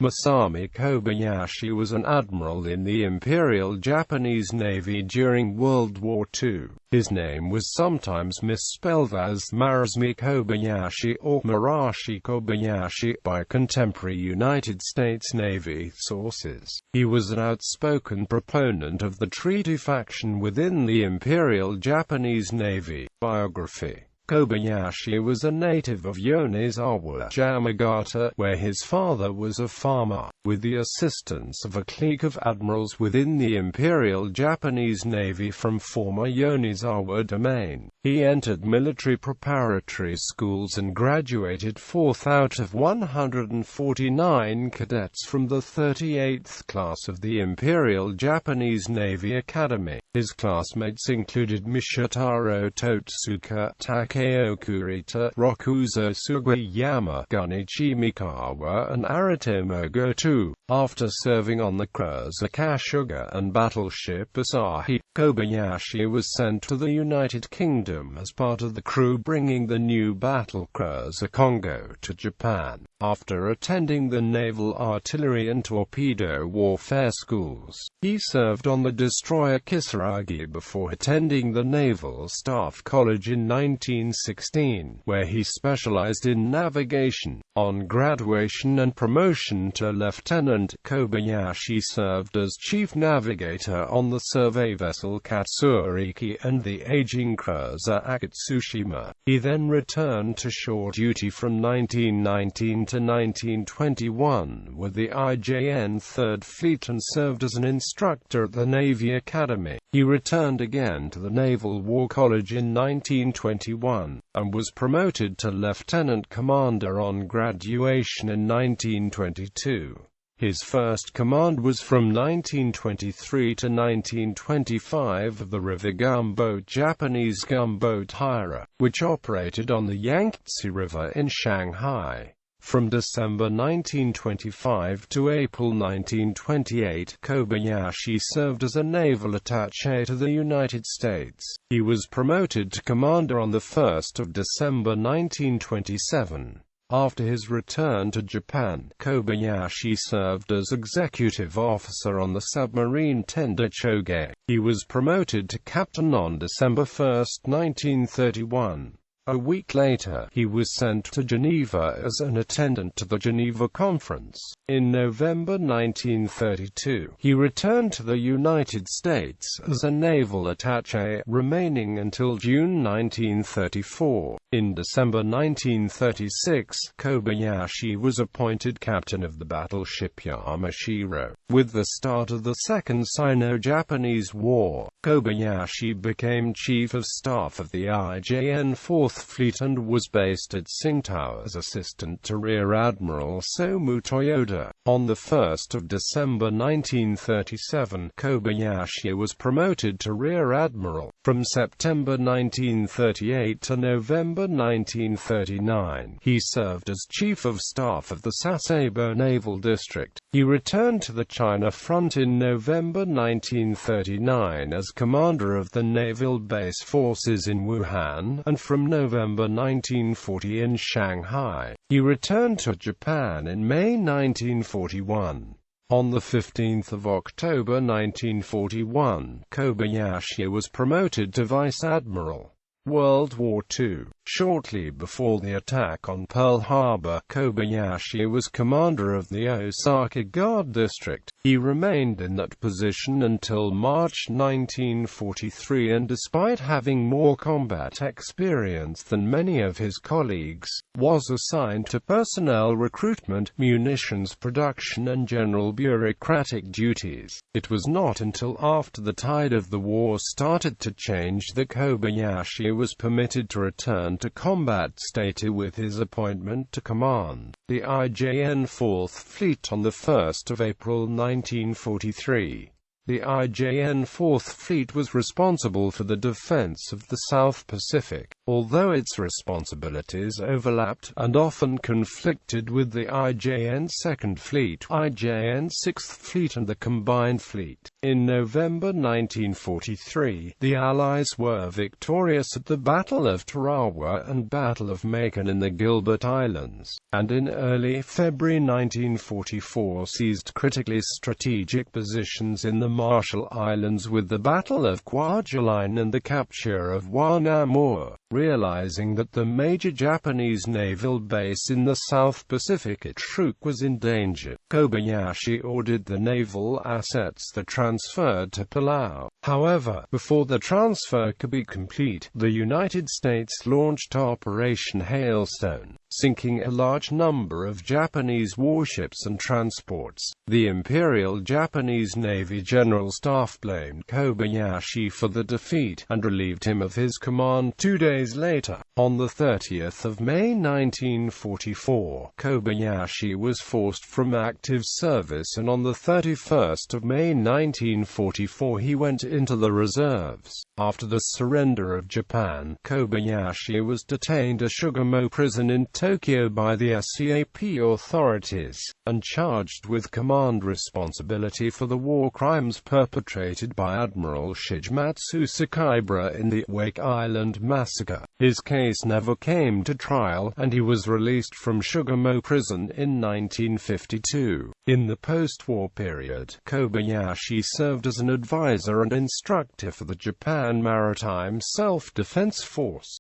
Masami Kobayashi was an admiral in the Imperial Japanese Navy during World War II. His name was sometimes misspelled as Marasmi Kobayashi or Marashi Kobayashi by contemporary United States Navy sources. He was an outspoken proponent of the treaty faction within the Imperial Japanese Navy. Biography. Kobayashi was a native of Yonezawa, Yamagata, where his father was a farmer. With the assistance of a clique of admirals within the Imperial Japanese Navy from former Yonezawa domain, he entered military preparatory schools and graduated fourth out of 149 cadets from the 38th class of the Imperial Japanese Navy Academy. His classmates included Mishitaro Totsuka, Takeo Kurita, Rokuzo Sugiyama, Gunichi Mikawa, and Aritomo Goto. After serving on the cruiser Kashiga and battleship Asahi, Kobayashi was sent to the United Kingdom as part of the crew bringing the new battle cruiser Kongo to Japan. After attending the Naval Artillery and Torpedo Warfare schools, he served on the destroyer Kisaragi before attending the Naval Staff College in 1916, where he specialized in navigation. On graduation and promotion to lieutenant, Kobayashi served as chief navigator on the survey vessel Katsuriki and the aging cruiser Akatsushima. He then returned to shore duty from 1919 to 1921 with the Ijn Third Fleet and served as an instructor at the Navy Academy. He returned again to the Naval War College in 1921, and was promoted to lieutenant commander on graduation in 1922. His first command was from 1923 to 1925 of the river gunboat Japanese gunboat Hira, which operated on the Yangtze River in Shanghai. From December 1925 to April 1928, Kobayashi served as a naval attaché to the United States. He was promoted to commander on 1 December 1927. After his return to Japan, Kobayashi served as executive officer on the submarine tender Choge. He was promoted to captain on December 1, 1931. A week later, he was sent to Geneva as an attendant to the Geneva Conference. In November 1932, he returned to the United States as a naval attaché, remaining until June 1934. In December 1936, Kobayashi was appointed captain of the battleship Yamashiro. With the start of the Second Sino-Japanese War, Kobayashi became chief of staff of the Ijn Fourth Fleet and was based at Tsingtao as assistant to Rear Admiral Somu Toyoda. On 1 December 1937, Kobayashi was promoted to Rear Admiral. From September 1938 to November 1939, he served as Chief of Staff of the Sasebo Naval District. He returned to the China Front in November 1939 as commander of the Naval Base Forces in Wuhan, and from November 1940 in Shanghai. He returned to Japan in May 1941. On 15 October 1941, Kobayashi was promoted to Vice Admiral. World War II. Shortly before the attack on Pearl Harbor, Kobayashi was commander of the Osaka Guard District. He remained in that position until March 1943, and despite having more combat experience than many of his colleagues, was assigned to personnel recruitment, munitions production and general bureaucratic duties. It was not until after the tide of the war started to change that Kobayashi was permitted to return to combat status with his appointment to command the Ijn Fourth Fleet on 1 April 1943. The Ijn Fourth Fleet was responsible for the defense of the South Pacific. although its responsibilities overlapped, and often conflicted with the Ijn Second Fleet, Ijn Sixth Fleet and the Combined Fleet. In November 1943, the Allies were victorious at the Battle of Tarawa and Battle of Macon in the Gilbert Islands, and in early February 1944 seized critically strategic positions in the Marshall Islands with the Battle of Kwajalein and the capture of Wanamua. Realizing that the major Japanese naval base in the South Pacific at Truk was in danger, Kobayashi ordered the naval assets that transferred to Palau. However, before the transfer could be complete, the United States launched Operation Hailstone, sinking a large number of Japanese warships and transports. The Imperial Japanese Navy General Staff blamed Kobayashi for the defeat, and relieved him of his command 2 days later. On the 30th of May 1944, Kobayashi was forced from active service, and on the 31st of May 1944 he went into the reserves. After the surrender of Japan, Kobayashi was detained at Sugamo prison in Tokyo by the SAP authorities, and charged with command responsibility for the war crimes perpetrated by Admiral Shigematsu Sakibara in the Wake Island massacre. His case never came to trial, and he was released from Sugamo prison in 1952. In the post-war period, Kobayashi served as an advisor and instructor for the Japan Maritime Self-Defense Force.